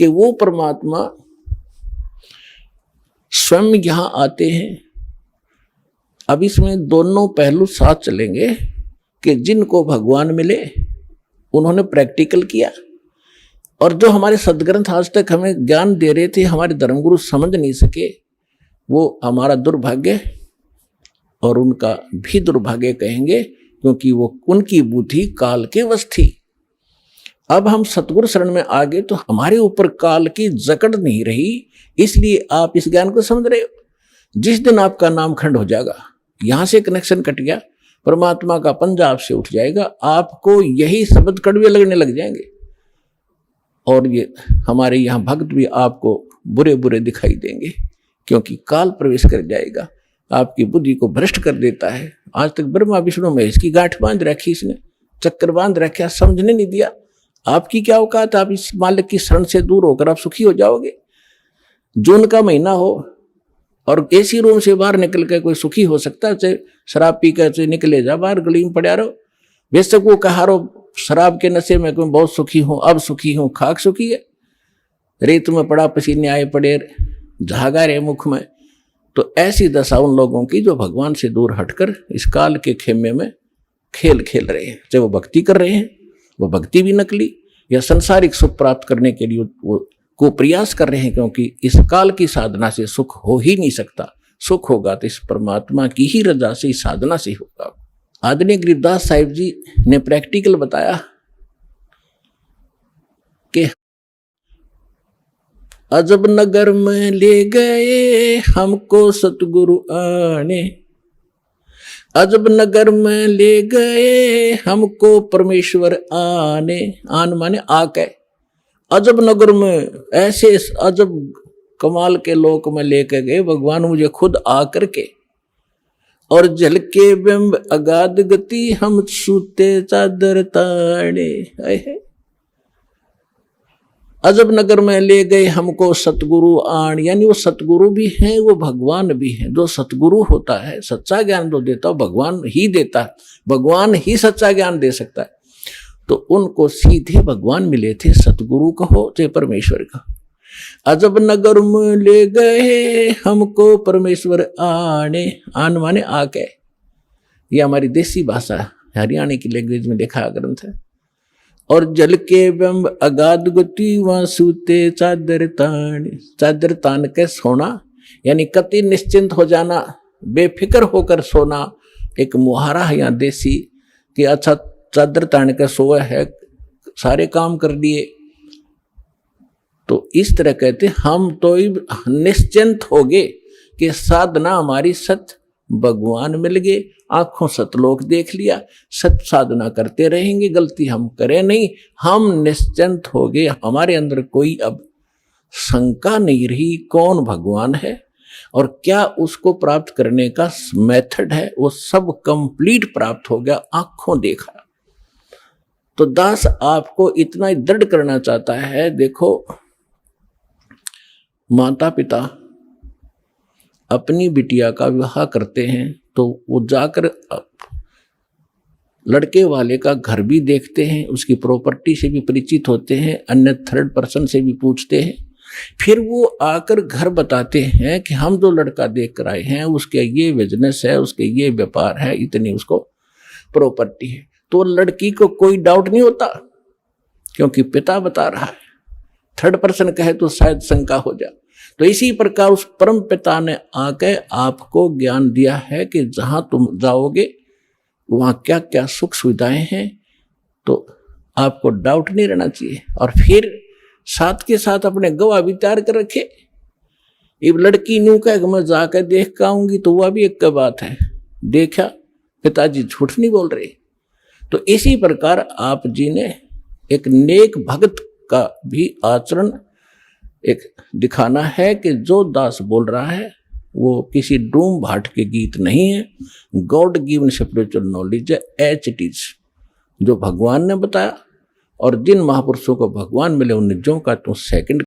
कि वो परमात्मा स्वयं यहां आते हैं। अब इसमें दोनों पहलू साथ चलेंगे कि जिनको भगवान मिले उन्होंने प्रैक्टिकल किया, और जो हमारे सदग्रंथ आज तक हमें ज्ञान दे रहे थे, हमारे धर्मगुरु समझ नहीं सके, वो हमारा दुर्भाग्य और उनका भी दुर्भाग्य कहेंगे, क्योंकि वो उनकी बुद्धि काल के वश थी। अब हम सतगुरु शरण में आ गए तो हमारे ऊपर काल की जकड़ नहीं रही, इसलिए आप इस ज्ञान को समझ रहे हो। जिस दिन आपका नाम खंड हो जाएगा, यहां से कनेक्शन कट गया, परमात्मा का पंजा आपसे उठ जाएगा, आपको यही शब्द कड़वे लगने लग जाएंगे, और ये हमारे यहाँ भक्त भी आपको बुरे बुरे दिखाई देंगे, क्योंकि काल प्रवेश कर जाएगा, आपकी बुद्धि को भ्रष्ट कर देता है। आज तक ब्रह्मा विष्णु महेश की गांठ बांध रखी, इसने चक्कर बांध रखा, समझने नहीं दिया। आपकी क्या औकात, आप इस मालिक की शरण से दूर होकर आप सुखी हो जाओगे। जून का महीना हो और एसी रूम से बाहर निकल कर कोई सुखी हो सकता है? चाहे शराब पी कर निकले जा बाहर, गली में पड़ा रहो, बेशक वो कहा रहो शराब के नशे में मैं बहुत सुखी हूं, अब सुखी हूं, खाक सुखी है, रेत में पड़ा पसीने आए पड़े, झागा रहे मुख में। तो ऐसी दशा उन लोगों की जो भगवान से दूर हटकर इस काल के खेमे में खेल खेल रहे हैं। चाहे वो भक्ति कर रहे हैं, वो भक्ति भी नकली, या संसारिक सुख प्राप्त करने के लिए वो को प्रयास कर रहे हैं, क्योंकि इस काल की साधना से सुख हो ही नहीं सकता। सुख होगा तो इस परमात्मा की ही रजा से, इस साधना से होगा। आदरणीय गरीबदास साहिब जी ने प्रैक्टिकल बताया कि अजब नगर में ले गए हमको सतगुरु आने, अजब नगर में ले गए हमको परमेश्वर आने। आन माने आके, अजब नगर में ऐसे अजब कमाल के लोक में लेके गए भगवान मुझे खुद आकर के, और झलके बिंब अगाध गति हम सूते चादर ताड़े। अजब नगर में ले गए हमको सतगुरु आण, यानी वो सतगुरु भी हैं, वो भगवान भी हैं। जो सतगुरु होता है, सच्चा ज्ञान जो देता है भगवान ही देता है, भगवान ही सच्चा ज्ञान दे सकता है। तो उनको सीधे भगवान मिले थे, सतगुरु कहो चाहे परमेश्वर कहो। अजब नगर में ले गए हमको परमेश्वर आने, आन माने आके, ये हमारी देसी भाषा हरियाणा की लैंग्वेज में लिखा ग्रंथ है। और जल के बिंब अगाध गति वहां सूते चादर तान, चादर तान के सोना, यानी कति निश्चिंत हो जाना, बेफिक्र होकर सोना। एक मुहारा है यहाँ देसी कि अच्छा चादर तान के सोया है, सारे काम कर लिए। तो इस तरह कहते हम तो निश्चिंत हो गए कि साधना हमारी सत भगवान मिल गए, आंखों सतलोक देख लिया, सत साधना करते रहेंगे, गलती हम करें नहीं, हम निश्चिंत हो गए। हमारे अंदर कोई अब शंका नहीं रही कौन भगवान है और क्या उसको प्राप्त करने का मेथड है, वो सब कंप्लीट प्राप्त हो गया, आंखों देखा। तो दास आपको इतना ही दृढ़ करना चाहता है। देखो, माता पिता अपनी बिटिया का विवाह करते हैं तो वो जाकर लड़के वाले का घर भी देखते हैं, उसकी प्रॉपर्टी से भी परिचित होते हैं, अन्य थर्ड पर्सन से भी पूछते हैं। फिर वो आकर घर बताते हैं कि हम जो लड़का देख कर आए हैं उसके ये बिजनेस है, उसके ये व्यापार है, इतनी उसको प्रॉपर्टी है। तो लड़की को कोई डाउट नहीं होता क्योंकि पिता बता रहा है। थर्ड पर्सन कहे तो शायद शंका हो जाए। तो इसी प्रकार उस परम पिता ने आके आपको ज्ञान दिया है कि जहां तुम जाओगे वहां क्या क्या सुख सुविधाएं हैं, तो आपको डाउट नहीं रहना चाहिए। और फिर साथ के साथ अपने गवाह भी तैयार कर रखे। अब लड़की न्यू कह मैं जाकर देख के आऊंगी तो वह भी एक बात है, देखा पिताजी झूठ नहीं बोल रहे। तो इसी प्रकार आप जी ने एक नेक भक्त का भी आचरण एक दिखाना है कि जो दास बोल रहा है वो किसी डूम भाट के गीत नहीं है, गॉड गिवन स्पिरिचुअल नॉलेज है, एच इट इज, जो भगवान ने बताया। और जिन महापुरुषों को भगवान मिले उन निजों का तो सेकंड